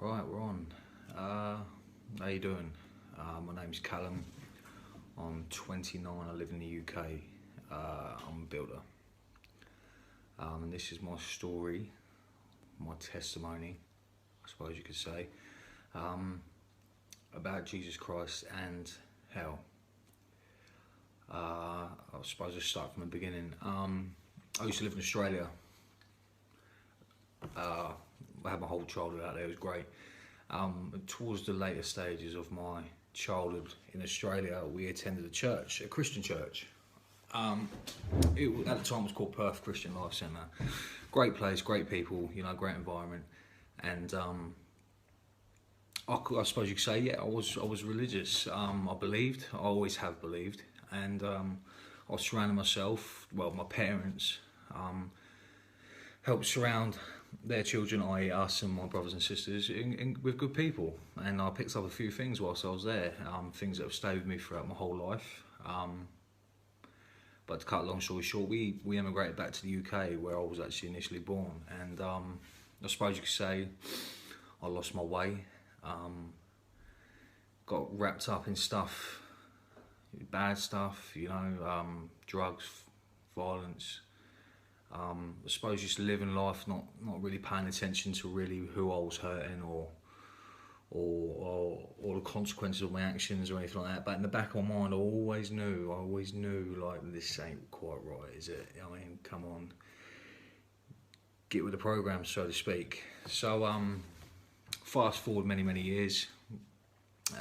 Right, we're on. How you doing? My name's Callum. I'm 29. I live in the UK. I'm a builder. And this is my story, my testimony, I suppose you could say, about Jesus Christ and hell. I suppose I'll start from the beginning. I used to live in Australia. I had my whole childhood out there. It was great. Towards the later stages of my childhood in Australia, we attended a church, a Christian church. At the time it was called Perth Christian Life Centre. Great place, great people, great environment. And I suppose you could say, yeah, I was religious. I believed. I always have believed. And I was surrounding myself, my parents, helped surround their children, i.e. us and my brothers and sisters, with good people. And I picked up a few things whilst I was there, things that have stayed with me throughout my whole life. But to cut a long story short, we emigrated back to the UK, where I was actually initially born. And I suppose you could say I lost my way, got wrapped up in stuff, bad stuff, drugs, violence. I suppose just living life, not really paying attention to really who I was hurting or the consequences of my actions or anything like that. But in the back of my mind, I always knew like, this ain't quite right, is it? I mean, come on, get with the program, so to speak. So fast forward many years,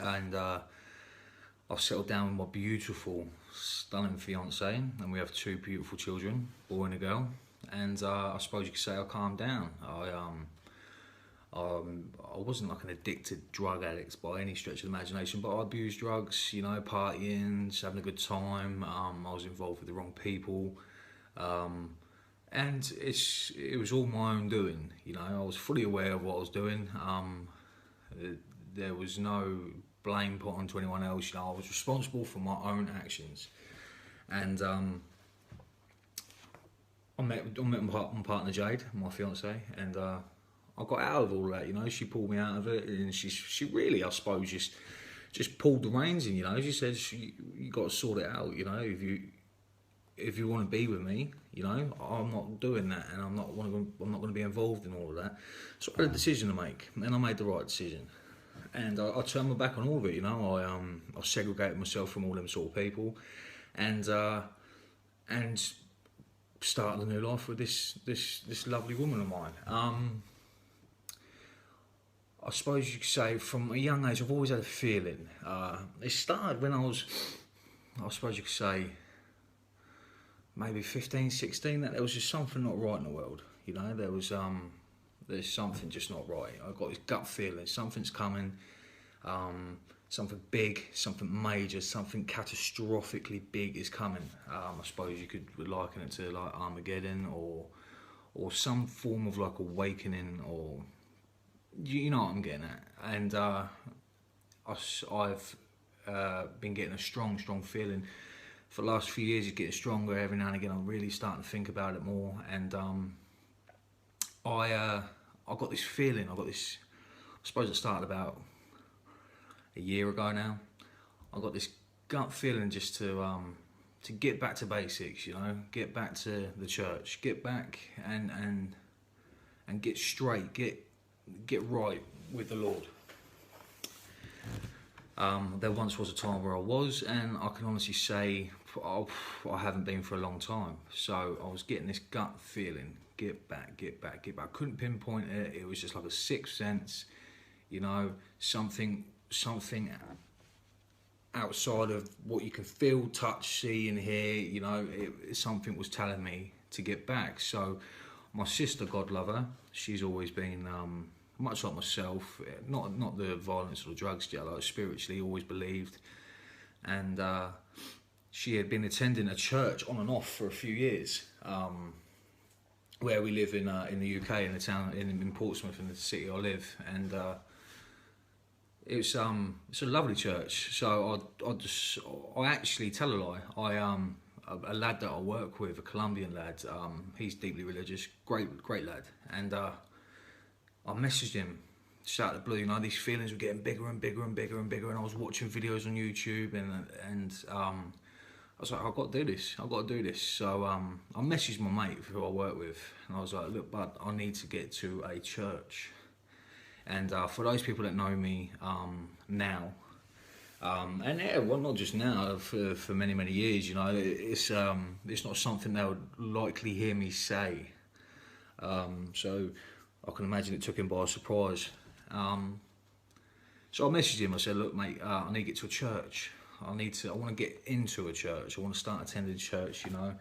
and I've settled down with my beautiful, stunning fiance, and we have two beautiful children, boy and a girl. And I suppose you could say I calmed down. I wasn't like an addicted drug addict by any stretch of the imagination, but I abused drugs, partying, just having a good time. I was involved with the wrong people, and it was all my own doing. I was fully aware of what I was doing. There was no blame put onto anyone else. I was responsible for my own actions. And I met my partner Jade, my fiance, and I got out of all that. She pulled me out of it, and she really, I suppose, just pulled the reins in. She said, you got to sort it out. If you want to be with me, I'm not doing that, and I'm not going to be involved in all of that. So I had a decision to make, and I made the right decision. And I turned my back on all of it. I segregated myself from all them sort of people, and started a new life with this lovely woman of mine. I suppose you could say from a young age I've always had a feeling. It started when I suppose you could say, maybe 15, 16, that there was just something not right in the world. There's something just not right. I got this gut feeling, something's coming, something big, something major, something catastrophically big is coming. I suppose you could liken it to like Armageddon or some form of like awakening, or you know what I'm getting at. And I've been getting a strong feeling for the last few years. It's getting stronger every now and again. I'm really starting to think about it more, and I got this feeling. I suppose it started about a year ago now. I got this gut feeling just to get back to basics, get back to the church, get back and get straight, get right with the Lord. There once was a time where I was, and I can honestly say I haven't been for a long time. So I was getting this gut feeling, get back. I couldn't pinpoint it. It was just like a sixth sense, something outside of what you can feel, touch, see and hear. Something was telling me to get back. So my sister, God love her, she's always been much like myself, not the violence or the drugs, like spiritually always believed. And she had been attending a church on and off for a few years, where we live in the UK, in the town in Portsmouth, in the city I live. And it's a lovely church. So I actually tell a lie. A lad that I work with, a Colombian lad, he's deeply religious, great lad, and I messaged him just out of the blue, you know, these feelings were getting bigger and bigger and bigger and bigger, and I was watching videos on YouTube, and I was like, I've got to do this, I've got to do this. So I messaged my mate who I work with, and I was like, look, bud, I need to get to a church. And for those people that know me now, and yeah, well, not just now, for many, many years, you know, it's not something they would likely hear me say. So I can imagine it took him by surprise. So I messaged him. I said, "Look, mate, I need to get to a church. I want to get into a church. I want to start attending church, you know."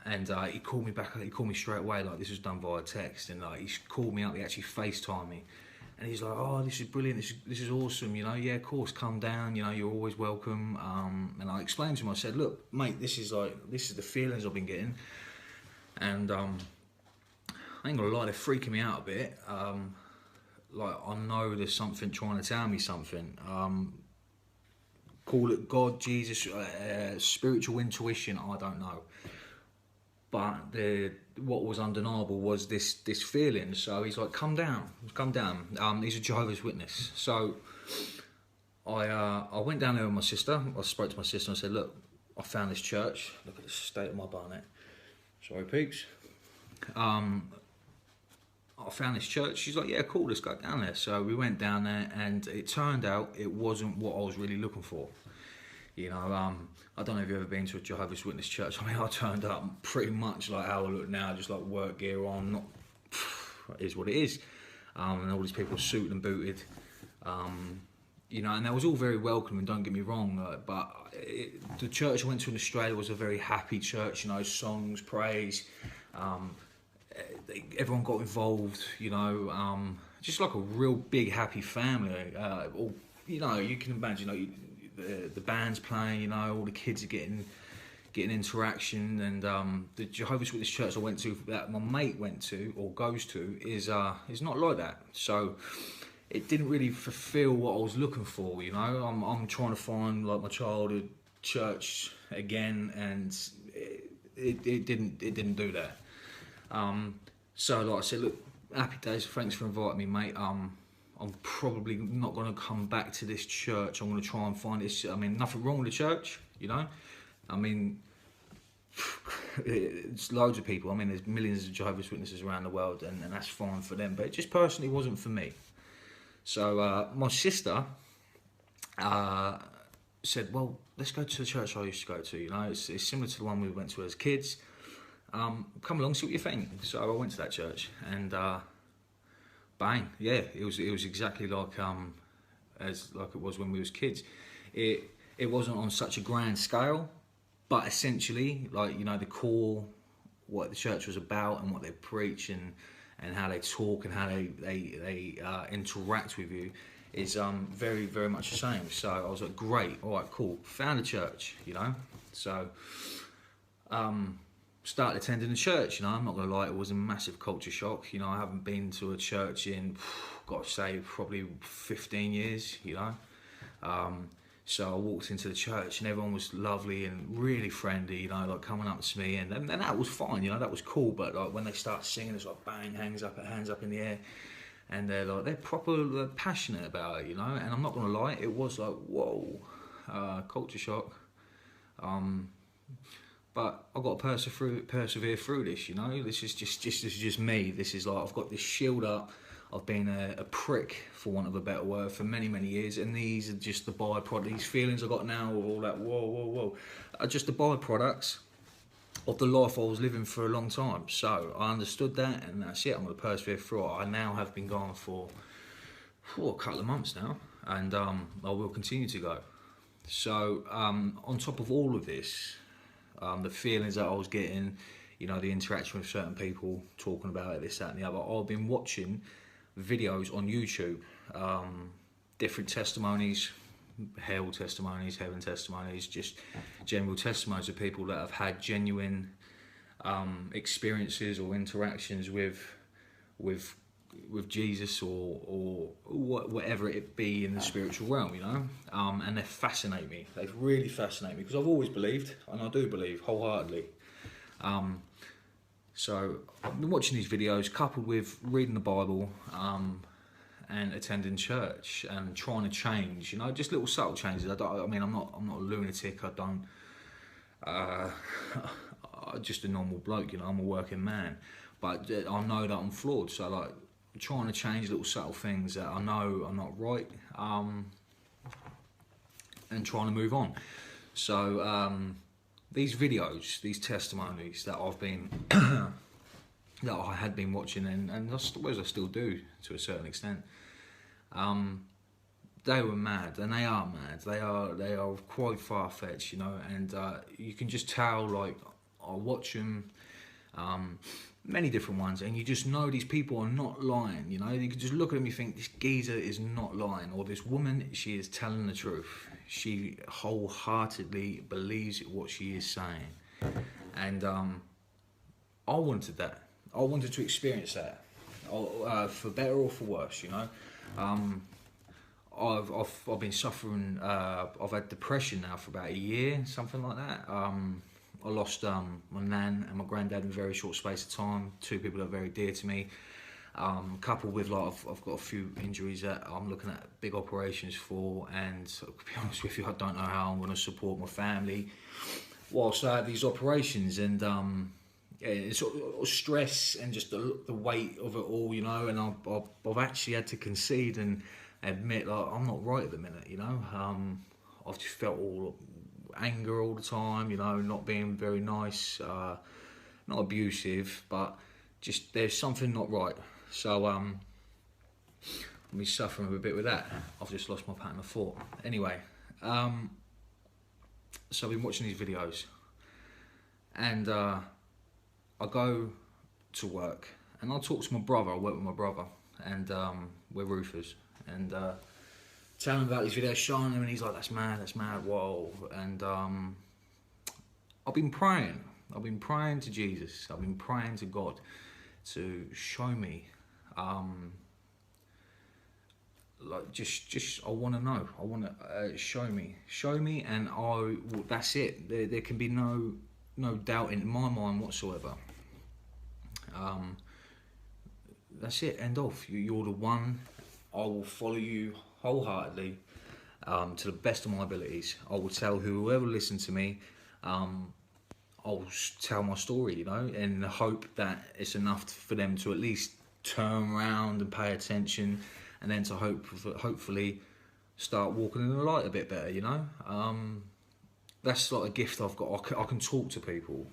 And he called me back. He called me straight away. Like, this was done via text, and he called me up. He actually FaceTimed me, and he's like, "Oh, this is brilliant. This is awesome. You know, yeah, of course, come down. You know, you're always welcome." And I explained to him. I said, "Look, mate, this is the feelings I've been getting, and I ain't gonna lie, they're freaking me out a bit. Like, I know there's something trying to tell me something. Call it God, Jesus, spiritual intuition, I don't know. But what was undeniable was this feeling." So he's like, come down. He's a Jehovah's Witness. So I went down there with my sister. I spoke to my sister and I said, "Look, I found this church. Look at the state of my barnet. Sorry, peeps. I found this church." She's like, "Yeah, cool, let's go down there." So we went down there, and it turned out it wasn't what I was really looking for. You know, I don't know if you've ever been to a Jehovah's Witness church. I mean, I turned up pretty much like how I look now, just like work gear on. Not, it is what it is. And all these people suited and booted. You know, and that was all very welcoming, don't get me wrong. But the church I went to in Australia was a very happy church. You know, songs, praise. Everyone got involved, you know, just like a real big happy family. You know, you can imagine, you know, the band's playing, you know, all the kids are getting interaction, and the Jehovah's Witness church I went to, that my mate went to or goes to, is not like that. So it didn't really fulfil what I was looking for, you know. I'm trying to find like my childhood church again, and it didn't do that. So like I said, look, happy days, thanks for inviting me, mate. I'm probably not going to come back to this church. I'm going to try and find this. I mean, nothing wrong with the church, you know. I mean, it's loads of people. I mean, there's millions of Jehovah's Witnesses around the world, and that's fine for them. But it just personally wasn't for me. So my sister said, "Well, let's go to the church I used to go to. You know, it's similar to the one we went to as kids. Come along, see what you think." So I went to that church, and bang, yeah, it was exactly like it was when we was kids. It wasn't on such a grand scale, but essentially, like, you know, the core, what the church was about and what they preach and how they talk and how they interact with you is very, very much the same. So I was like, great, all right, cool, found a church, you know. So started attending the church, you know. I'm not going to lie, it was a massive culture shock. You know, I haven't been to a church in, got to say, probably 15 years, you know. So I walked into the church and everyone was lovely and really friendly, you know, like coming up to me, and that was fine, you know, that was cool. But like when they start singing, it's like bang, hands up in the air, and they're proper passionate about it, you know. And I'm not going to lie, it was like, whoa, culture shock. But I've got to persevere through this, you know. This is just me. This is like, I've got this shield up. I've been a prick, for want of a better word, for many, many years. And these are just the byproducts. These feelings I got now of all that, whoa, are just the byproducts of the life I was living for a long time. So I understood that, and that's it. I'm going to persevere through it. I now have been gone for a couple of months now, and I will continue to go. So on top of all of this, the feelings that I was getting, you know, the interaction with certain people, talking about it, this, that and the other, I've been watching videos on YouTube, different testimonies, hell testimonies, heaven testimonies, just general testimonies of people that have had genuine experiences or interactions with Jesus or whatever it be in the spiritual realm, you know. And they fascinate me. They really fascinate me, because I've always believed, and I do believe wholeheartedly. So I've been watching these videos coupled with reading the Bible, and attending church and trying to change, you know, just little subtle changes. I mean, I'm not a lunatic. I don't. I'm just a normal bloke, you know. I'm a working man, but I know that I'm flawed. So like, I'm trying to change little subtle things that I know are not right, and trying to move on. So these videos, these testimonies that I've been that I had been watching, and I suppose I still do to a certain extent. They were mad, and they are mad. They are quite far-fetched, you know. And you can just tell. Like, I watch them, many different ones, and you just know these people are not lying. You know, you can just look at them, you think this geezer is not lying, or this woman, she is telling the truth. She wholeheartedly believes what she is saying, and I wanted that. I wanted to experience that, for better or for worse, you know. I've been suffering. I've had depression now for about a year, something like that. I lost my nan and my granddad in a very short space of time. Two people that are very dear to me. Coupled with, like, I've got a few injuries that I'm looking at big operations for, and to be honest with you, I don't know how I'm going to support my family whilst I have these operations. And it's sort of stress and just the weight of it all, you know. And I've actually had to concede and admit, like, I'm not right at the minute, you know. I've just felt all anger all the time, you know, not being very nice, not abusive, but just there's something not right. So I'm suffering a bit with that. I've just lost my pattern of thought. Anyway, so I've been watching these videos, and I go to work, and I talk to my brother. I work with my brother, and we're roofers, and tell him about these videos, showing him, and he's like, that's mad, whoa. And I've been praying to Jesus, I've been praying to God to show me, like, just I want to know, I want to show me, and that's it. There can be no doubt in my mind whatsoever. That's it, end of. You're the one. I will follow you wholeheartedly, to the best of my abilities. I will tell whoever listens to me, I'll tell my story, you know, in the hope that it's enough for them to at least turn around and pay attention, and then to hopefully start walking in the light a bit better, you know. That's like a gift I've got. I can talk to people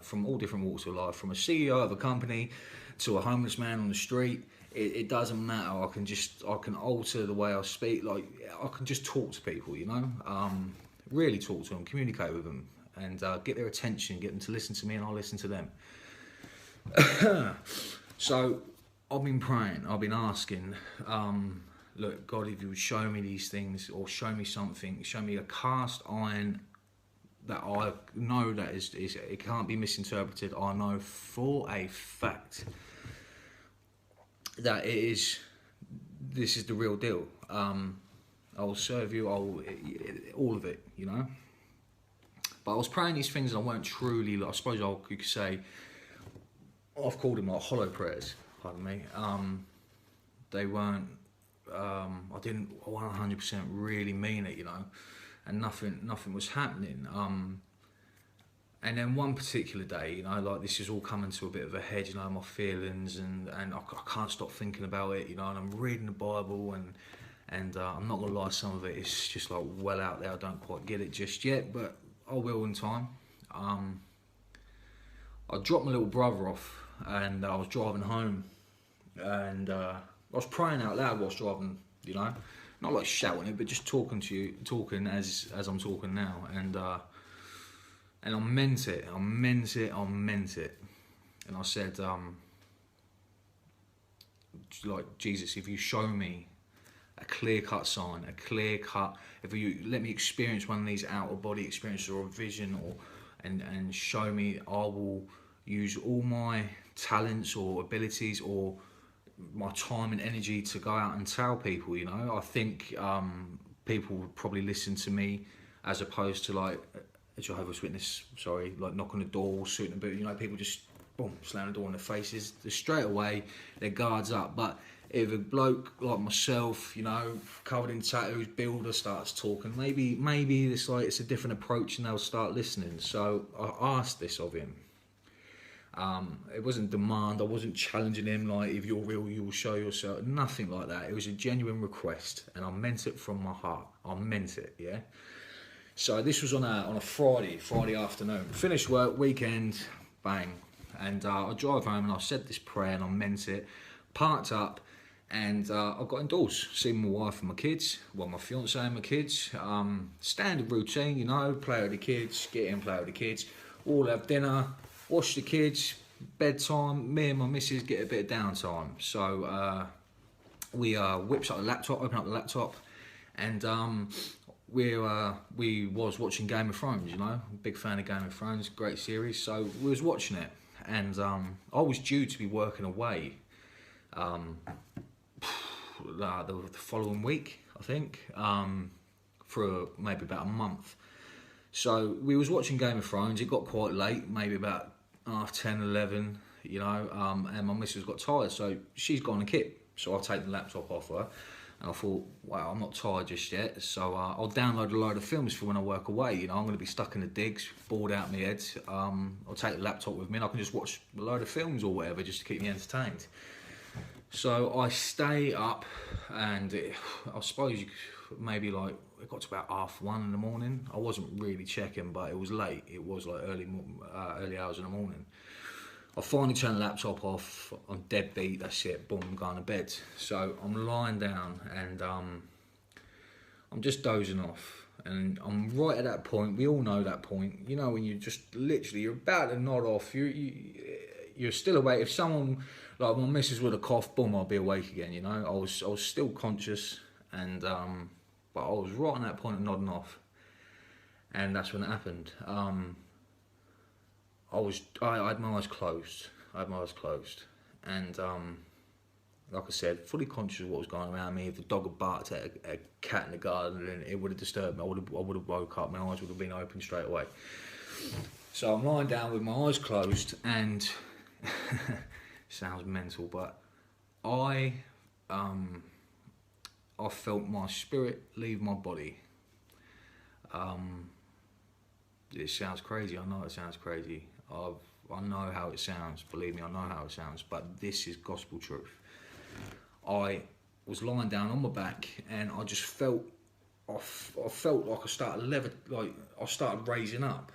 from all different walks of life, from a CEO of a company to a homeless man on the street. It doesn't matter. I can alter the way I speak. Like, I can just talk to people, you know. Really talk to them, communicate with them, and get their attention, get them to listen to me, and I'll listen to them. So I've been praying. I've been asking. Look, God, if you would show me these things, or show me something, show me a cast iron that I know that is it can't be misinterpreted. I know for a fact that this is the real deal. I will serve you, all of it, you know. But I was praying these things, and I weren't truly, like, I suppose you could say, I've called them like hollow prayers, pardon me. They weren't, I didn't 100% really mean it, you know, and nothing was happening. And then one particular day, you know, like, this is all coming to a bit of a head, you know, my feelings, and I can't stop thinking about it, you know, and I'm reading the Bible, and I'm not gonna lie, some of it is just like well out there. I don't quite get it just yet, but I will in time. I dropped my little brother off, and I was driving home, and I was praying out loud whilst driving, you know, not like shouting it, but just talking as I'm talking now, and I meant it, and I said, like, Jesus, if you show me a clear-cut sign, if you let me experience one of these out-of-body experiences, or a vision, and show me, I will use all my talents or abilities or my time and energy to go out and tell people, you know. I think people would probably listen to me, as opposed to, like, a Jehovah's Witness, like, knock on the door, suit and boot, you know, people just, boom, slam the door in their faces. Straight away, their guards up. But if a bloke like myself, you know, covered in tattoos, builder, starts talking, maybe it's like it's a different approach and they'll start listening. So I asked this of him. It wasn't demand, I wasn't challenging him like, if you're real, you'll show yourself. Nothing like that. It was a genuine request, and I meant it from my heart. I meant it, yeah? So this was on a Friday afternoon. Finished work, weekend, bang. And I drive home and I said this prayer and I meant it. Parked up, and I got indoors, seen my wife and my kids, well, my fiance and my kids. Standard routine, you know, play with the kids, get in, play with the kids, all have dinner, wash the kids, bedtime, me and my missus get a bit of downtime. So we whips up the laptop, open up the laptop, and we was watching Game of Thrones, you know, big fan of Game of Thrones, great series, so we was watching it, and I was due to be working away the following week, I think, for maybe about a month. So we was watching Game of Thrones, it got quite late, maybe about 10:30, 11, you know, and my missus got tired, so she's gone and kit. So I'll take the laptop off her, and I thought, wow, I'm not tired just yet, so I'll download a load of films for when I work away. You know, I'm going to be stuck in the digs, bored out my head. I'll take the laptop with me and I can just watch a load of films or whatever just to keep me entertained. So I stay up, and I suppose maybe like it got to about 1:30 in the morning. I wasn't really checking, but it was late. It was like early hours in the morning. I finally turned the laptop off. I'm dead beat. That's it. Boom, I'm going to bed. So I'm lying down, and I'm just dozing off. And I'm right at that point. We all know that point. You know, when you just literally you're about to nod off. You're still awake. If someone like my missus would have coughed, boom, I'll be awake again. You know, I was still conscious, and but I was right on that point of nodding off, and that's when it happened. I had my eyes closed. And like I said, fully conscious of what was going around me. If the dog had barked at a cat in the garden, then it would have disturbed me. I would have woke up. My eyes would have been open straight away. So I'm lying down with my eyes closed, and sounds mental, but I felt my spirit leave my body. It sounds crazy. I know it sounds crazy. I know how it sounds. Believe me, I know how it sounds. But this is gospel truth. I was lying down on my back, and I just felt. I felt like I started raising up,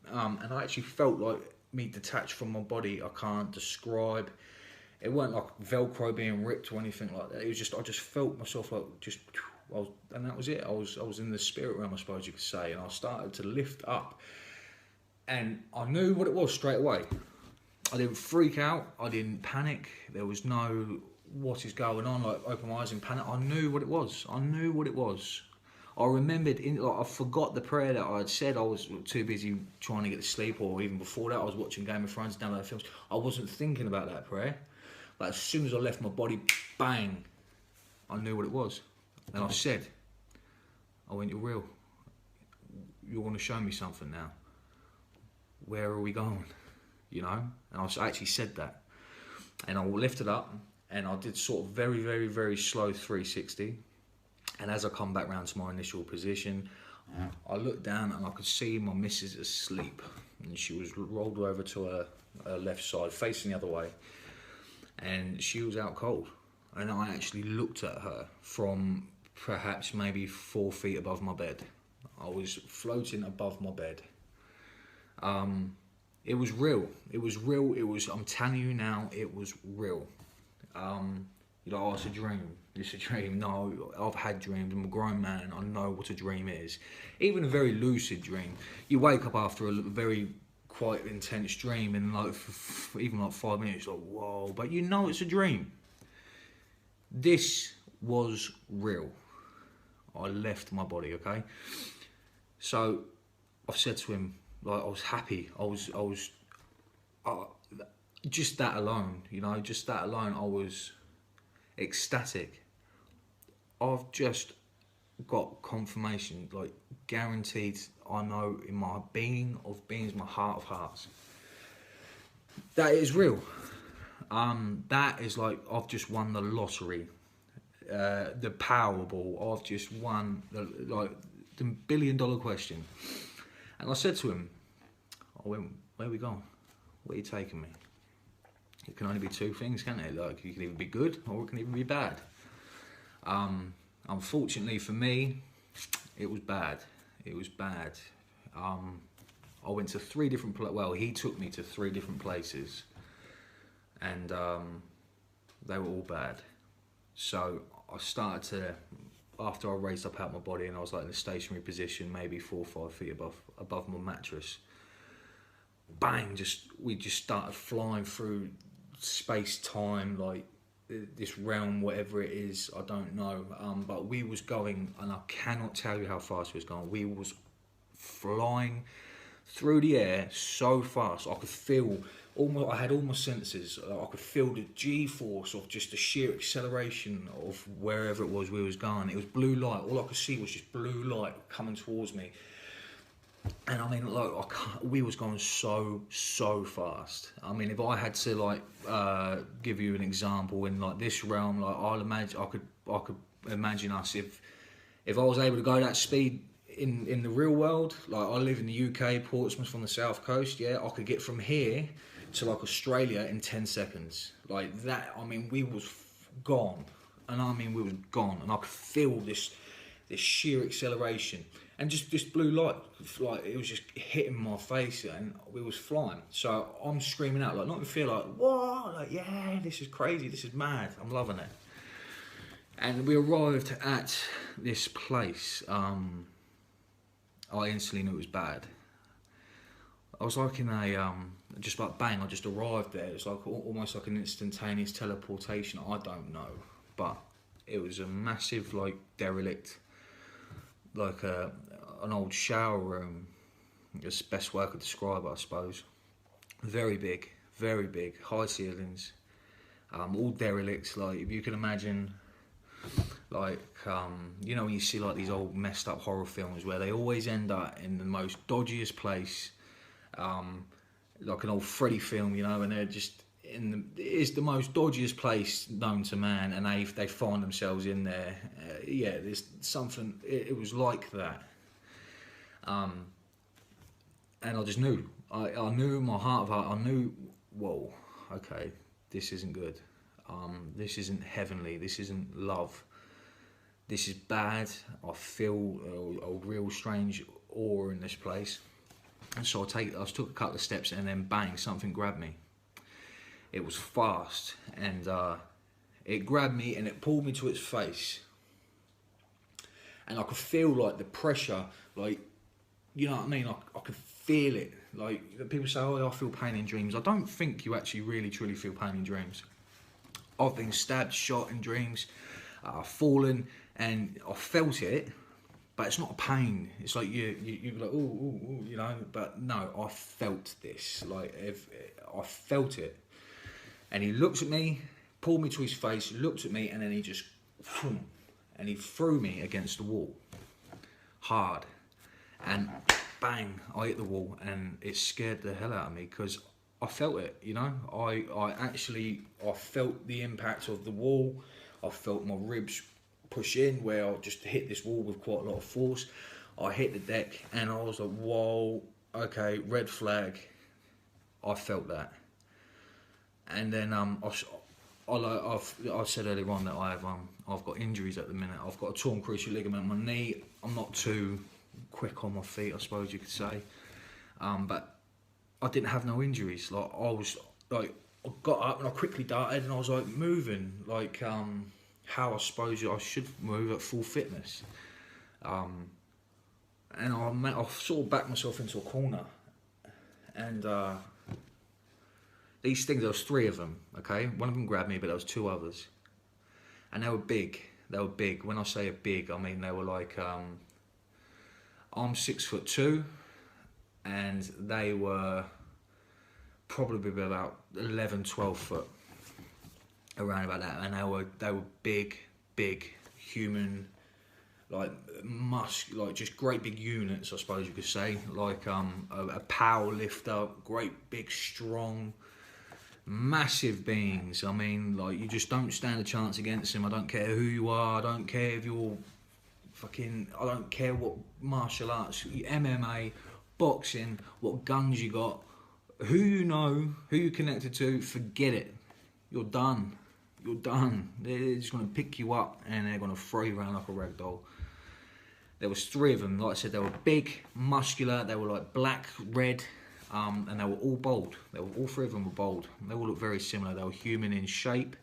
and I actually felt like me detached from my body. I can't describe. It weren't like Velcro being ripped or anything like that. It was just I just felt myself like just. And that was it. I was in the spirit realm, I suppose you could say, and I started to lift up, and I knew what it was straight away. I didn't freak out. I didn't panic. There was no what is going on, like open my eyes in panic. I knew what it was. I remembered, I forgot the prayer that I had said. I was too busy trying to get to sleep, or even before that, I was watching Game of Thrones, downloading films. I wasn't thinking about that prayer. But as soon as I left my body, bang, I knew what it was. And I said, I went, you're real. You want to show me something now. Where are we going? You know? And I actually said that. And I lifted up, and I did sort of very, very, very slow 360. And as I come back round to my initial position, I looked down and I could see my missus asleep. And she was rolled over to her left side, facing the other way. And she was out cold. And I actually looked at her from perhaps maybe 4 feet above my bed. I was floating above my bed. It was real. I'm telling you now, it was real. You know, oh, it's a dream. It's a dream. No, I've had dreams. I'm a grown man. I know what a dream is. Even a very lucid dream. You wake up after a very quite intense dream, and like even like 5 minutes, like whoa. But you know it's a dream. This was real. I left my body, okay? So I've said to him, like, I was happy. I was just that alone, you know, I was ecstatic. I've just got confirmation, like guaranteed, I know in my being of beings, my heart of hearts, that it is real. That is like I've just won the lottery, the Powerball. I've just won the $1 billion question. And I said to him, I went, where are we going? Where are you taking me? It can only be two things, can't it? Like, you can either be good or it can even be bad. Unfortunately for me, it was bad. It was bad. I went to three different places. Well, he took me to three different places, and they were all bad. So I started to, after I raised up out my body and I was like in a stationary position, maybe 4 or 5 feet above my mattress, bang, we just started flying through space time, like this realm, whatever it is, I don't know. But we was going, and I cannot tell you how fast we was going. We was flying through the air so fast. I could feel I had all my senses. I could feel the G-force of just the sheer acceleration of wherever it was we was going. It was blue light. All I could see was just blue light coming towards me. And I mean, like, we was going so fast. I mean, if I had to give you an example in like this realm, like I could imagine us if I was able to go that speed in the real world. Like, I live in the UK, Portsmouth on the south coast. Yeah, I could get from here to like Australia in 10 seconds. Like that. I mean, we was gone, and I mean we was gone, and I could feel this sheer acceleration. And just this blue light, like, it was just hitting my face, and we was flying. So I'm screaming out, like, not even feel like, what? Like, yeah, this is crazy, this is mad, I'm loving it. And we arrived at this place. I instantly knew it was bad. I was like in a, just like bang, I just arrived there. It was like almost like an instantaneous teleportation, I don't know. But it was a massive, like, derelict, like an old shower room. It's the best way I could describe it, I suppose. Very big, high ceilings, all derelicts. Like, if you can imagine, like, you know, when you see like these old messed up horror films where they always end up in the most dodgiest place, like an old Freddy film, you know, and they're just it is the most dodgiest place known to man, and they find themselves in there. Yeah, there's something. It was like that, and I just knew. I knew in my heart of heart. I knew. Whoa, okay, this isn't good. This isn't heavenly. This isn't love. This is bad. I feel a real strange awe in this place. And so I took a couple of steps, and then bang, something grabbed me. It was fast, and it grabbed me and it pulled me to its face. And I could feel like the pressure, like, you know what I mean? I could feel it. Like, people say, oh, I feel pain in dreams. I don't think you actually really truly feel pain in dreams. I've been stabbed, shot in dreams, fallen, and I felt it. But it's not a pain. It's like you're like, ooh, you know. But no, I felt this. Like, I felt it. And he looked at me, pulled me to his face, looked at me, and then he just, and he threw me against the wall, hard. And bang, I hit the wall, and it scared the hell out of me because I felt it. You know, I felt the impact of the wall. I felt my ribs push in, where I just hit this wall with quite a lot of force. I hit the deck, and I was like, whoa, okay, red flag. I felt that. And then I said earlier on that I've got injuries at the minute. I've got a torn cruciate ligament in my knee. I'm not too quick on my feet, I suppose you could say, but I didn't have no injuries. Like, I got up and I quickly darted, and I was like moving, like how I suppose I should move at full fitness. And I sort of backed myself into a corner, and these things, there was 3 of them, okay? One of them grabbed me, but there was 2 others. And they were big. When I say big, I mean they were like, I'm 6'2", and they were probably about 11, 12 foot, around about that. And they were big human, like just great big units, I suppose you could say, like a power lifter, great big strong massive beings. I mean, like, you just don't stand a chance against them. I don't care who you are. I don't care if you're fucking... I don't care what martial arts, MMA, boxing, what guns you got, who you know, who you're connected to, forget it. You're done. You're done. They're just going to pick you up and they're going to throw you around like a rag doll. There was 3 of them. Like I said, they were big, muscular. They were like black, red, and they were all bald. All 3 of them were bald. They all looked very similar. They were human in shape,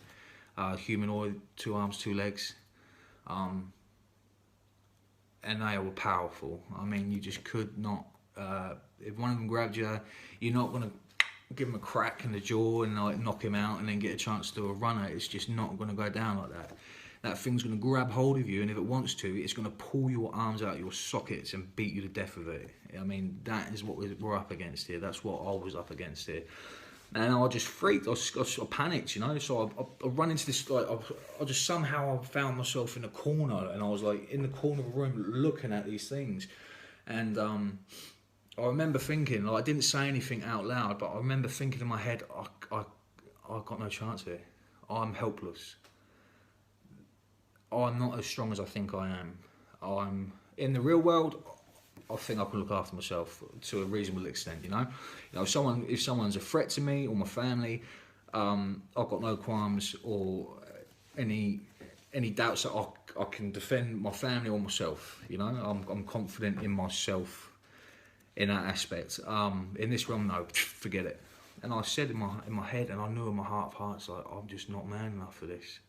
humanoid, 2 arms, 2 legs, and they were powerful. I mean, you just could not. If one of them grabbed you, you're not going to give him a crack in the jaw and like knock him out and then get a chance to do a runner. It's just not going to go down like that. That thing's going to grab hold of you, and if it wants to, it's going to pull your arms out of your sockets and beat you to death with it. I mean, that is what we're up against here. That's what I was up against here. And I just freaked. I panicked, you know. So I run into this, like, I just somehow found myself in a corner, and I was like in the corner of the room looking at these things. And I remember thinking, like, I didn't say anything out loud, but I remember thinking in my head, I got no chance here. I'm helpless. I'm not as strong as I think I am. I'm in the real world. I think I can look after myself to a reasonable extent. You know, if someone's a threat to me or my family, I've got no qualms or any doubts that I can defend my family or myself. You know, I'm confident in myself in that aspect. In this realm, no, forget it. And I said in my head, and I knew in my heart of hearts, like, I'm just not man enough for this.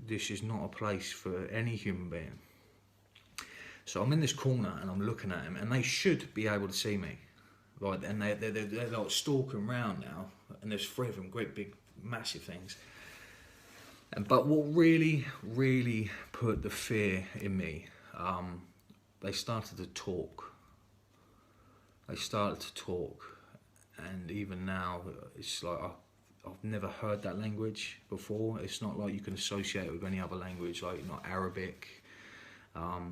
This is not a place for any human being. So I'm in this corner and I'm looking at them, and they should be able to see me, like, and they're like stalking around now, and there's 3 of them, great big massive things. But what really put the fear in me, they started to talk. And even now, it's like I've never heard that language before. It's not like you can associate it with any other language, like not Arabic,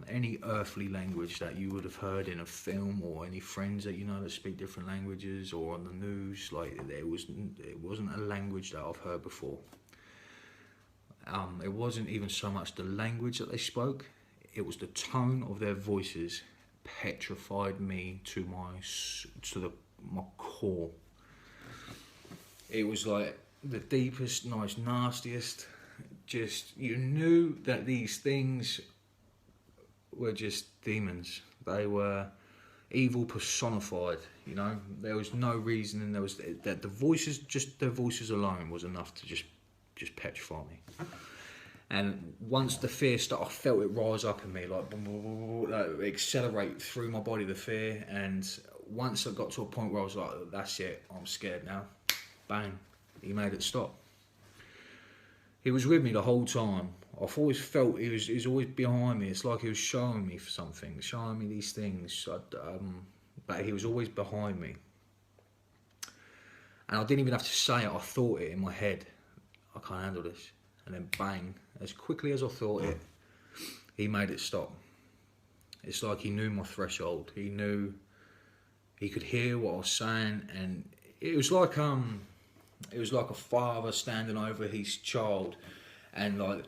any earthly language that you would have heard in a film, or any friends that you know that speak different languages, or on the news. Like, it wasn't a language that I've heard before. It wasn't even so much the language that they spoke, it was the tone of their voices petrified me to my core. It was like the deepest, nastiest. Just, you knew that these things were just demons. They were evil personified. You know, there was no reason, and there was that the voices, just their voices alone, was enough to just petrify me. And once the fear started, I felt it rise up in me, like accelerate through my body, the fear. And once I got to a point where I was like, that's it, I'm scared now. Bang, he made it stop. He was with me the whole time. I've always felt he was always behind me. It's like he was showing me for something, showing me these things. But he was always behind me. And I didn't even have to say it, I thought it in my head. I can't handle this. And then bang, as quickly as I thought it, he made it stop. It's like he knew my threshold. He knew, he could hear what I was saying, and it was like a father standing over his child, and like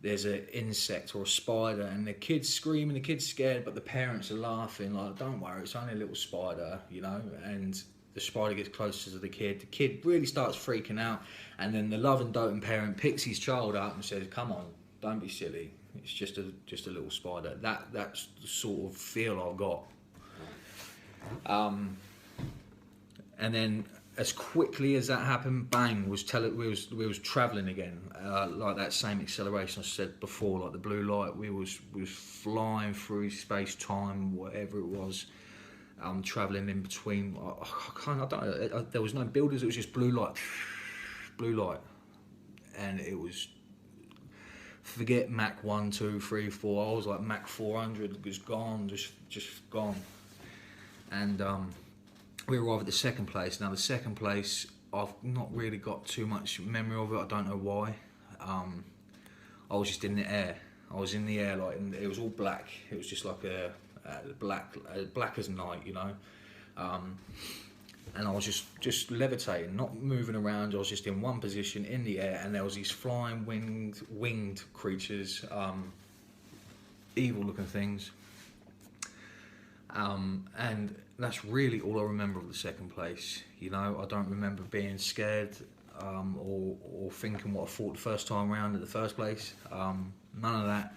there's an insect or a spider, and the kid's screaming, the kid's scared, but the parents are laughing, like, don't worry, it's only a little spider, you know. And the spider gets closer to the kid really starts freaking out, and then the loving, doting parent picks his child up and says, come on, don't be silly, it's just a little spider. That's the sort of feel I got. And then as quickly as that happened, bang, we was travelling again, like that same acceleration I said before, like the blue light. We was flying through space, time, whatever it was. Travelling in between. I don't know. There was no buildings. It was just blue light, and it was. Forget Mach 1, 2, 3, 4. I was like Mach 400. It was gone, just gone. And we arrived at the second place. Now the second place, I've not really got too much memory of it. I don't know why. I was just in the air. I was in the air, like, and it was all black. It was just like a black as night, you know. and I was just levitating, not moving around. I was just in one position in the air, and there was these flying winged creatures, evil looking things. And that's really all I remember of the second place. You know, I don't remember being scared, or thinking what I thought the first time around in the first place. None of that.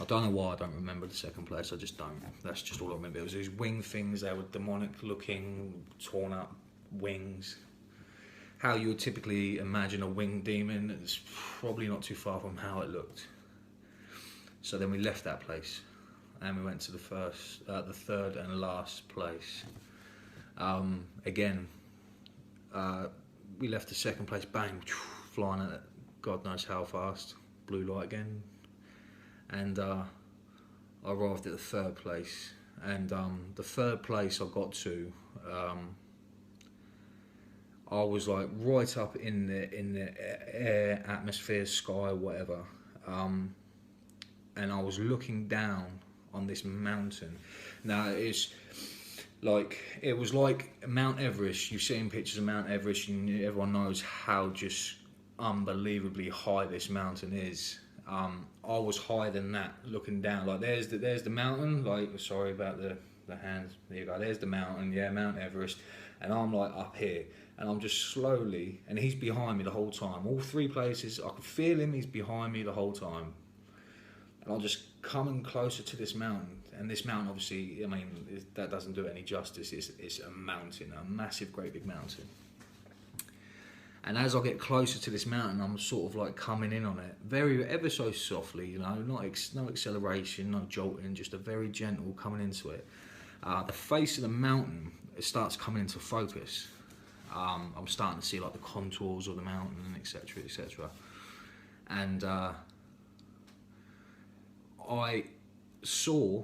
I don't know why I don't remember the second place. I just don't. That's just all I remember. It was these winged things. They were demonic looking, torn up wings. How you would typically imagine a winged demon. It's probably not too far from how it looked. So then we left that place, and we went to the third and last place. Again, we left the second place, bang, flying at God knows how fast, blue light again, and I arrived at the third place. And the third place I got to, I was like right up in the air, atmosphere, sky, whatever, and I was looking down on this mountain. Now it was like Mount Everest. You've seen pictures of Mount Everest, and everyone knows how just unbelievably high this mountain is. I was higher than that, looking down. Like there's the mountain. Like, sorry about the hands. There you go. There's the mountain. Yeah, Mount Everest. And I'm like up here, and I'm just slowly. And he's behind me the whole time. All three places, I could feel him. He's behind me the whole time. And I'm just coming closer to this mountain. And this mountain, obviously, I mean, that doesn't do it any justice. It's a mountain, a massive, great big mountain. And as I get closer to this mountain, I'm sort of like coming in on it, ever so softly, you know, no acceleration, no jolting, just a very gentle coming into it. The face of the mountain, it starts coming into focus. I'm starting to see like the contours of the mountain, etc., etc. And I saw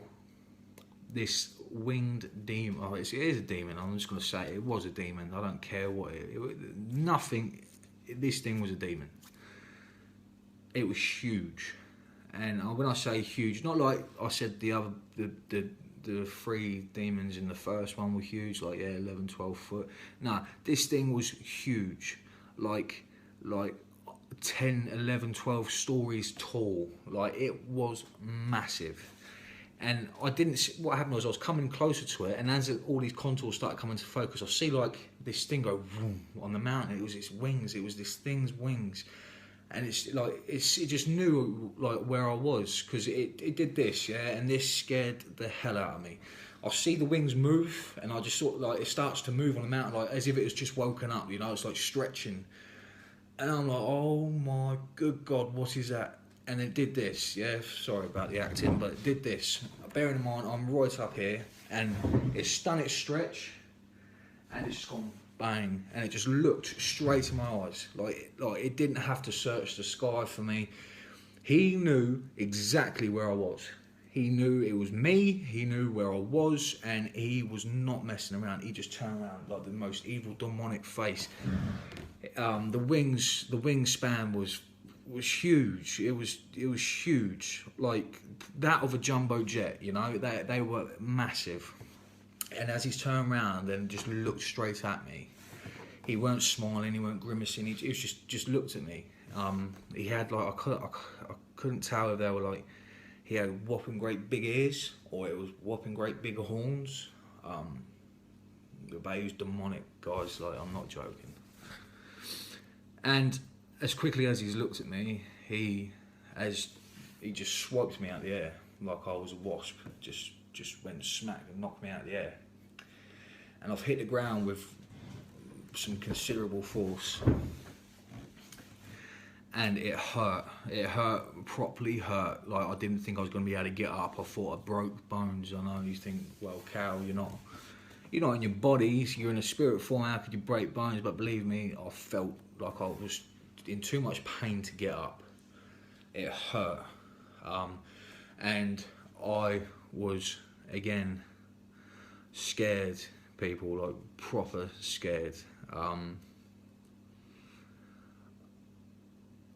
this winged demon. Oh, it is a demon. I'm just going to say it was a demon. I don't care what nothing. This thing was a demon. It was huge, and when I say huge, not like I said the three demons in the first one were huge, like 11, 12 foot. No, this thing was huge, like 10, 11, 12 stories tall. Like it was massive. And I didn't see, what happened was I was coming closer to it, and as all these contours started coming to focus, I see like this thing go vroom on the mountain. It was its wings. It was this thing's wings, and it just knew like where I was, because it did this, yeah, and this scared the hell out of me. I see the wings move, and I just sort of like it starts to move on the mountain, like as if it was just woken up, you know. It's like stretching, and I'm like, oh my good God, what is that? And it did this, yeah, sorry about the acting, but it did this. Bearing in mind, I'm right up here, and it's done its stretch, and it's just gone bang, and it just looked straight in my eyes. Like it didn't have to search the sky for me. He knew exactly where I was. He knew it was me, he knew where I was, and he was not messing around. He just turned around like the most evil, demonic face. The wingspan was huge. It was huge, like that of a jumbo jet, you know. They were massive. And as he's turned around and just looked straight at me, he weren't smiling, he weren't grimacing, he was just looked at me. He had like I couldn't tell if they were like, he had whopping great big ears or it was whopping great big horns. But he was demonic, guys, like I'm not joking. And as quickly as he's looked at me, he just swiped me out of the air like I was a wasp. Just went smack and knocked me out of the air. And I've hit the ground with some considerable force. And it hurt. It hurt, properly hurt. Like I didn't think I was going to be able to get up. I thought I broke bones. I know you think, well, Cal, you're not in your body. You're in a spirit form. How could you break bones? But believe me, I felt like I was in too much pain to get up. It hurt, and I was again scared, people, like proper scared.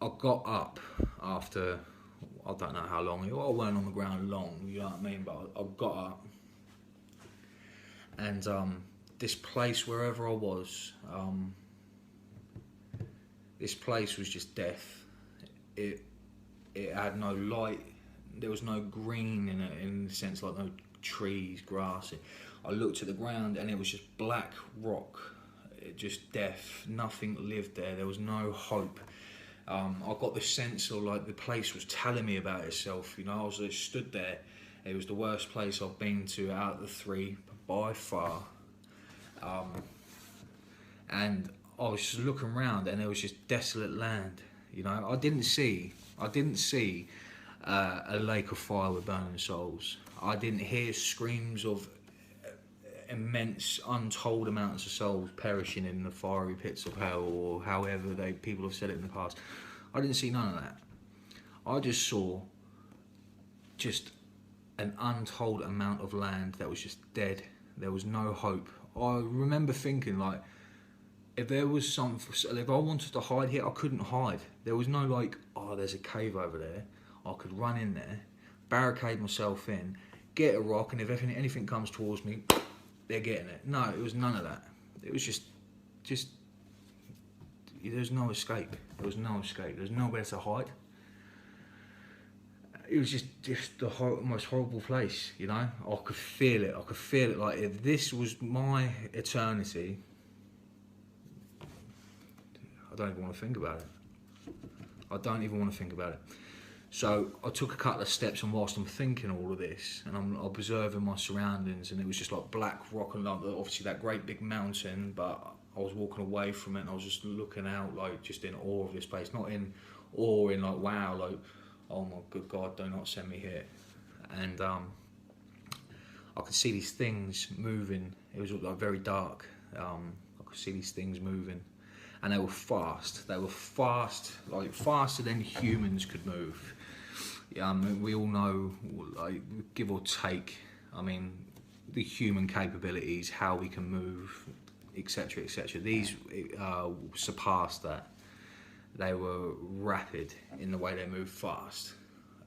I got up after I don't know how long. I weren't on the ground long, you know what I mean, but I got up, and this place, wherever I was, this place was just death. It had no light. There was no green in it, in the sense like no trees, grass. I looked at the ground and it was just black rock, just death. Nothing lived there. There was no hope. I got the sense of like the place was telling me about itself. You know, I was just stood there. It was the worst place I've been to out of the three by far. And I was just looking around and there was just desolate land. You know, I didn't see a lake of fire with burning souls. I didn't hear screams of immense, untold amounts of souls perishing in the fiery pits of hell, or however people have said it in the past. I didn't see none of that. I just saw just an untold amount of land that was just dead. There was no hope. I remember thinking, like, if I wanted to hide here, I couldn't hide. There was no like, oh, there's a cave over there. I could run in there, barricade myself in, get a rock, and if anything comes towards me, they're getting it. No, it was none of that. It was just there's no escape. There was no escape. There's nowhere to hide. It was just the most horrible place, you know? I could feel it. I could feel it. Like, if this was my eternity, I don't even want to think about it. I don't even want to think about it. So I took a couple of steps, and whilst I'm thinking all of this, and I'm observing my surroundings, and it was just like black rock, and like obviously that great big mountain, but I was walking away from it, and I was just looking out, like, just in awe of this place. Not in awe, in like, wow, like, oh my good God, do not send me here. And I could see these things moving. It was like very dark. I could see these things moving, and they were fast. They were fast, like faster than humans could move. We all know, like, give or take, I mean, the human capabilities, how we can move, etc., etc. These surpassed that. They were rapid in the way they moved fast.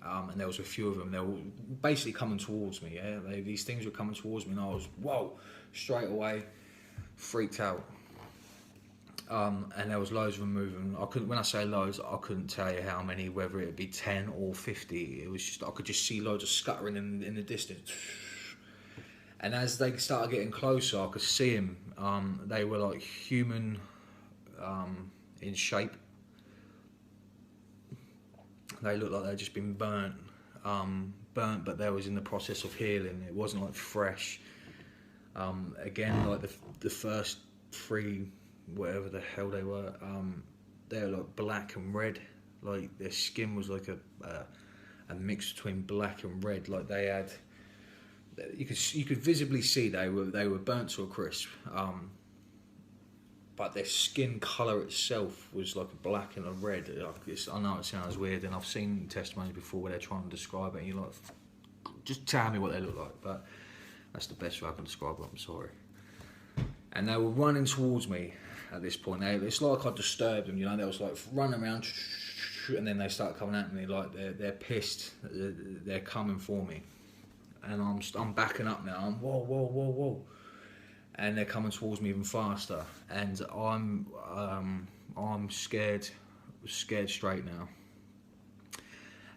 And there was a few of them. They were basically coming towards me. Yeah, these things were coming towards me, and I was, whoa, straight away, freaked out. And there was loads of them moving. When I say loads, I couldn't tell you how many, whether it be 10 or 50. It was just, I could just see loads of scuttering in the distance. And as they started getting closer, I could see them. They were like human in shape. They looked like they'd just been burnt, but they was in the process of healing. It wasn't like fresh. Again, like the first three, whatever the hell they were like black and red. Like their skin was like a mix between black and red. Like they had, you could visibly see they were burnt to a crisp. But their skin colour itself was like a black and a red. I know it sounds weird, and I've seen testimonies before where they're trying to describe it, and you're like, just tell me what they look like. But that's the best way I can describe it, I'm sorry. And they were running towards me at this point. It's like I disturbed them, you know. They was like running around, and then they start coming at me like they're pissed. They're coming for me, and I'm backing up now. I'm whoa. And they're coming towards me even faster, and I'm scared straight now.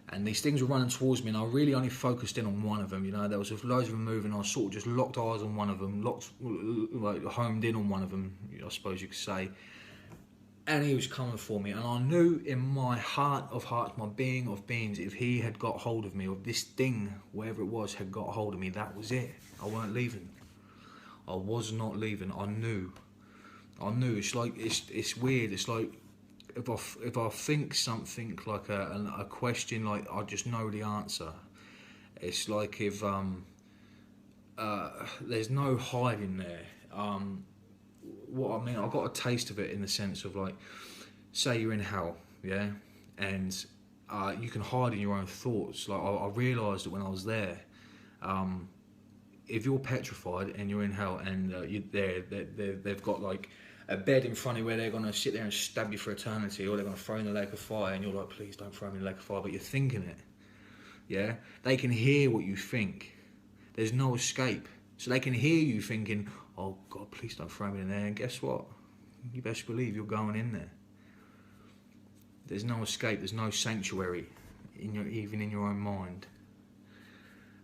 And these things were running towards me, and I really only focused in on one of them. You know, there was loads of them moving. I sort of just locked eyes on one of them, homed in on one of them, I suppose you could say. And he was coming for me, and I knew in my heart of hearts, my being of beings, if he had got hold of me, or this thing, wherever it was, had got hold of me, that was it. I weren't leaving. I was not leaving. I knew. It's like it's weird. It's like if I think something like a question, like I just know the answer. It's like if there's no hiding there. What I mean, I got a taste of it in the sense of, like, say you're in hell, yeah, and you can hide in your own thoughts. Like I realised that when I was there. If you're petrified and you're in hell and they've got like a bed in front of you where they're going to sit there and stab you for eternity, or they're going to throw in the lake of fire, and you're like, please don't throw me in the lake of fire, but you're thinking it, yeah? They can hear what you think. There's no escape. So they can hear you thinking, oh God, please don't throw me in there. And guess what? You best believe you're going in there. There's no escape, there's no sanctuary, even in your own mind.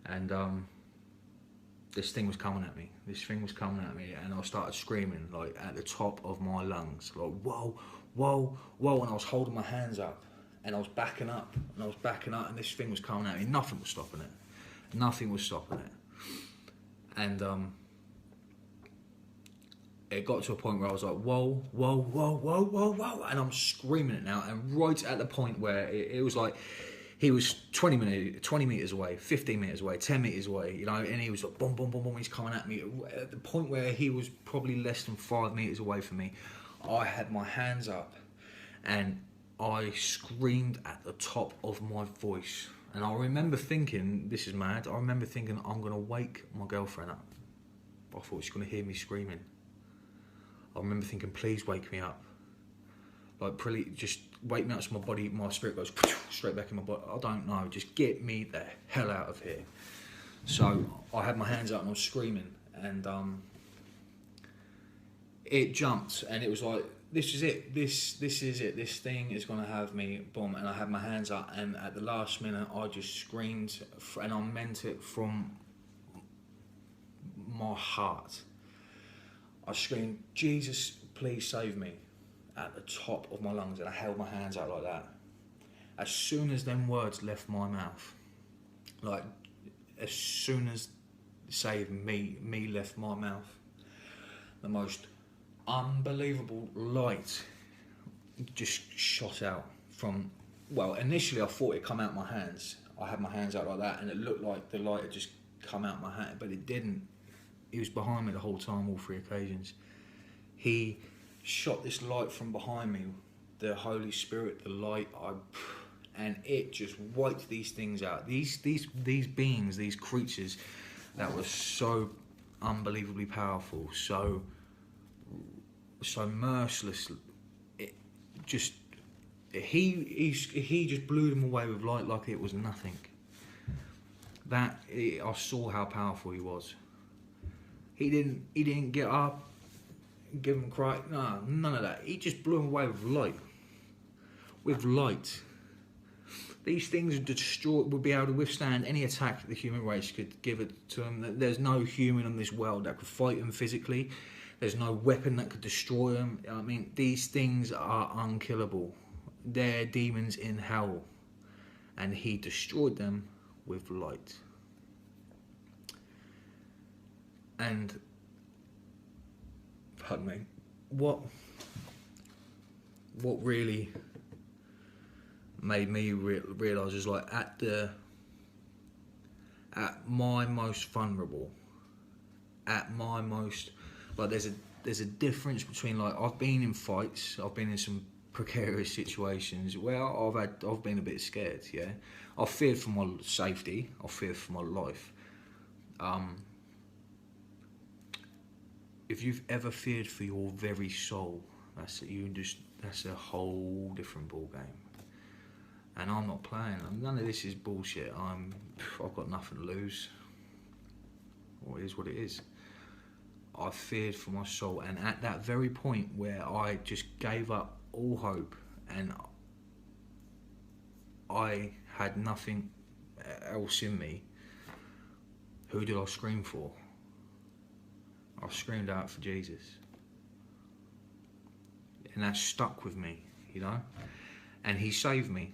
And this thing was coming at me. And I started screaming, like, at the top of my lungs, like, whoa, whoa, whoa. And I was holding my hands up, and I was backing up, and this thing was coming at me. Nothing was stopping it. And it got to a point where I was like, whoa, whoa, whoa, whoa, whoa, whoa. And I'm screaming it now. And right at the point where it was like, he was 20 metres away, 15 metres away, 10 metres away, you know, and he was like, boom, boom, boom, boom, he's coming at me. At the point where he was probably less than 5 metres away from me, I had my hands up and I screamed at the top of my voice. And I remember thinking, this is mad, I'm going to wake my girlfriend up. I thought she's going to hear me screaming. I remember thinking, please wake me up. Like, really, just wake me up so my spirit goes straight back in my body. I don't know, just get me the hell out of here. So I had my hands up and I was screaming, and it jumped, and it was like, this is it, this is it, this thing is going to have me, boom. And I had my hands up, and at the last minute I just screamed, and I meant it from my heart. I screamed, Jesus, please save me, at the top of my lungs, and I held my hands out like that. As soon as them words left my mouth, like, as soon as save me left my mouth, the most unbelievable light just shot out from, well, initially I thought it come out my hands. I had my hands out like that, and it looked like the light had just come out my hand, but it didn't. He was behind me the whole time, all 3 occasions. He shot this light from behind me, the Holy Spirit, the light, and it just wiped these things out. These beings, these creatures that were so unbelievably powerful, so merciless. He just blew them away with light like it was nothing. I saw how powerful he was. He didn't get up, give him a cry. No, none of that. He just blew him away with light. With light. These things would be able to withstand any attack that the human race could give it to them. There's no human in this world that could fight them physically. There's no weapon that could destroy them. I mean, these things are unkillable. They're demons in hell. And he destroyed them with light. And, pardon me, what really made me realise is, like, at my most vulnerable, at my most, like, there's a difference between, like, I've been in fights, I've been in some precarious situations where I've been a bit scared, yeah. I've feared for my safety, I've feared for my life. If you've ever feared for your very soul, that's a whole different ball game. And I'm not playing. None of this is bullshit. I've got nothing to lose. Well, it is what it is. I feared for my soul, and at that very point where I just gave up all hope and I had nothing else in me, who did I scream for? I screamed out for Jesus. And that stuck with me, you know? And he saved me.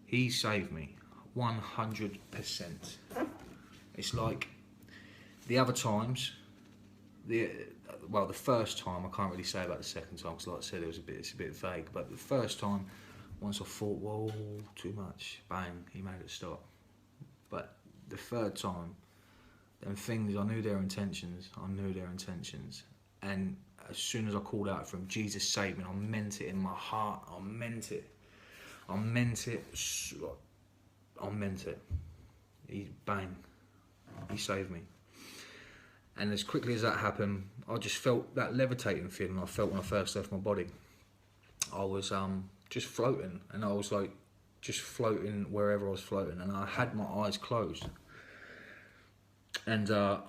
He saved me 100%. It's like the other times, the first time, I can't really say about the second time, because like I said, it's a bit vague, but the first time, once I thought, whoa, too much, bang, he made it stop. But the third time, them things, I knew their intentions, and as soon as I called out for him, Jesus saved me, I meant it in my heart, I meant it. Bang, he saved me. And as quickly as that happened, I just felt that levitating feeling I felt when I first left my body. I was just floating, and I was like just floating wherever I was floating, and I had my eyes closed. And I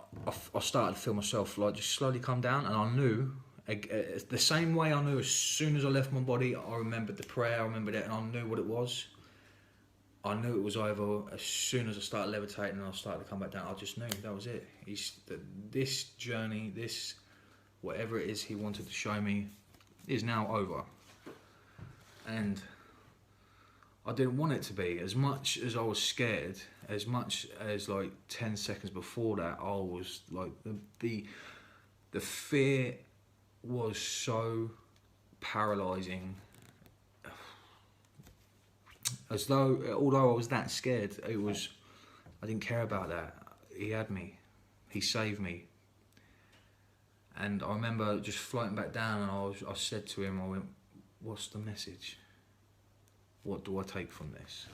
started to feel myself like just slowly come down, and I knew the same way I knew as soon as I left my body. I remembered the prayer, I remembered it, and I knew what it was. I knew it was over as soon as I started levitating and I started to come back down. I just knew that was it. This journey, this whatever it is he wanted to show me, is now over. And I didn't want it to be. As much as I was scared, as much as like 10 seconds before that, I was like the fear was so paralysing. As though, although I was that scared, I didn't care about that. He had me. He saved me. And I remember just floating back down, and I said to him, I went, "What's the message? What do I take from this?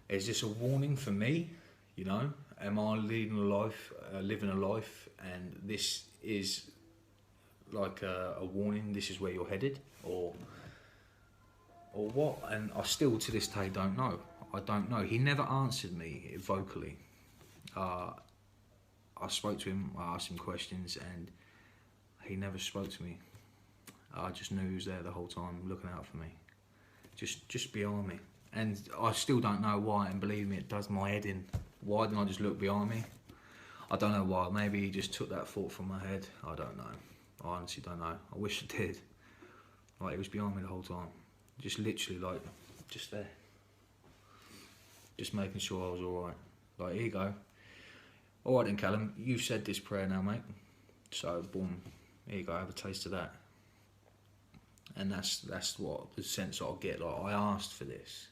Is this a warning for me? You know, am I living a life, and this is like a warning? This is where you're headed, or what?" And I still, to this day, don't know. I don't know. He never answered me vocally. I spoke to him, I asked him questions, and he never spoke to me. I just knew he was there the whole time, looking out for me, just behind me. And I still don't know why, and believe me, it does my head in. Why didn't I just look behind me? I don't know why. Maybe he just took that thought from my head. I don't know. I honestly don't know. I wish I did. Like, it was behind me the whole time. Just literally, like, just there. Just making sure I was alright. Like, here you go. Alright then, Callum, you've said this prayer now, mate. So, boom, here you go, have a taste of that. And that's what the sense I'll get. Like, I asked for this.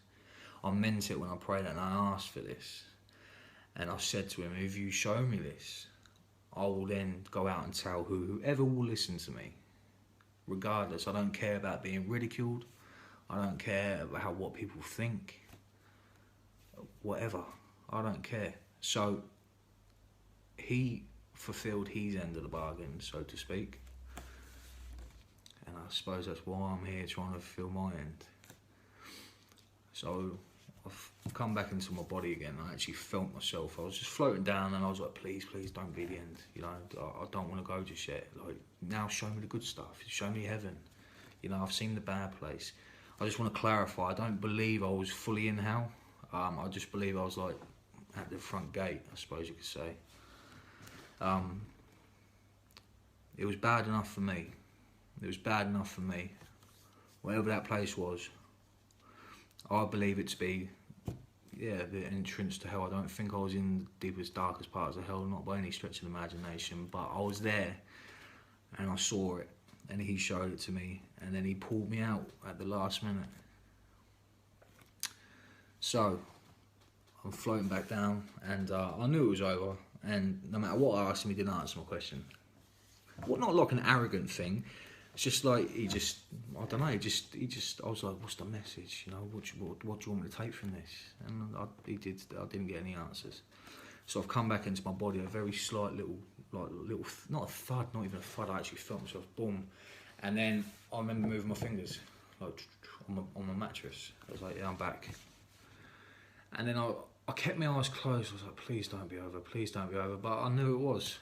I meant it when I prayed that, and I asked for this. And I said to him, if you show me this, I will then go out and tell whoever will listen to me. Regardless, I don't care about being ridiculed. I don't care about what people think. Whatever. I don't care. So, he fulfilled his end of the bargain, so to speak. And I suppose that's why I'm here, trying to fulfill my end. So I've come back into my body again. I actually felt myself. I was just floating down, and I was like, please don't be the end. You know, I don't want to go just yet. Like, now show me the good stuff. Show me heaven. You know, I've seen the bad place. I just want to clarify, I don't believe I was fully in hell. I just believe I was like at the front gate, I suppose you could say. It was bad enough for me. It was bad enough for me. Whatever that place was, I believe it to be, the entrance to hell. I don't think I was in the deepest, darkest parts of hell, not by any stretch of the imagination, but I was there, and I saw it, and he showed it to me, and then he pulled me out at the last minute. So, I'm floating back down, and I knew it was over, and no matter what I asked him, he didn't answer my question. Well, not like an arrogant thing. It's just like I don't know. He just. I was like, "What's the message? You know, what do you want me to take from this?" And I didn't get any answers. So I've come back into my body, a very slight little, not a thud, not even a thud. I actually felt myself, boom, and then I remember moving my fingers, like on my mattress. I was like, "Yeah, I'm back." And then I kept my eyes closed. I was like, "Please don't be over. Please don't be over." But I knew it was.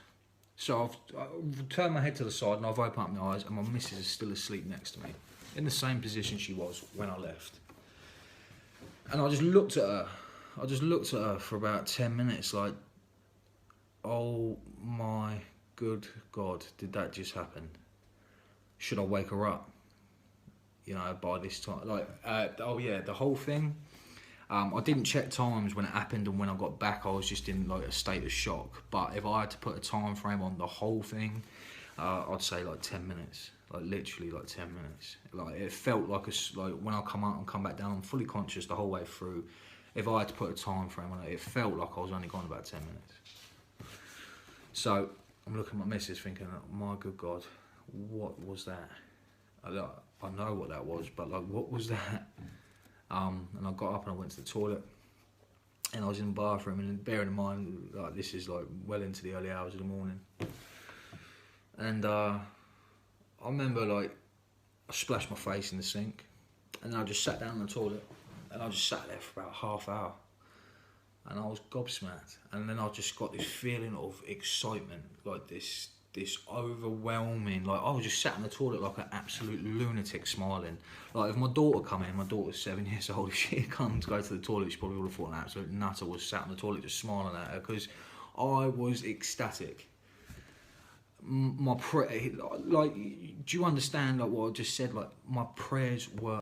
So I've turned my head to the side, and I've opened up my eyes, and my missus is still asleep next to me, in the same position she was when I left. And I just looked at her. For about 10 minutes, like, oh my good God, did that just happen? Should I wake her up? You know, by this time, like, the whole thing. I didn't check times when it happened, and when I got back I was just in like a state of shock. But if I had to put a time frame on the whole thing, I'd say like 10 minutes, like literally like 10 minutes. Like, it felt like when I come out and come back down, I'm fully conscious the whole way through. If I had to put a time frame on it, it felt like I was only gone about 10 minutes. So I'm looking at my missus thinking, oh, my good God, what was that? I know what that was, but like, what was that? And I got up and I went to the toilet, and I was in the bathroom, and bearing in mind, like, this is like well into the early hours of the morning, and I remember, like, I splashed my face in the sink, and then I just sat down in the toilet, and I just sat there for about half hour, and I was gobsmacked. And then I just got this feeling of excitement, like this overwhelming, like I was just sat in the toilet like an absolute lunatic, smiling. Like if my daughter come in, my daughter's 7 years old, if she come to go to the toilet, she probably would have thought an absolute nutter was sat in the toilet just smiling at her, because I was ecstatic. My prayer, like, do you understand like what I just said? Like my prayers were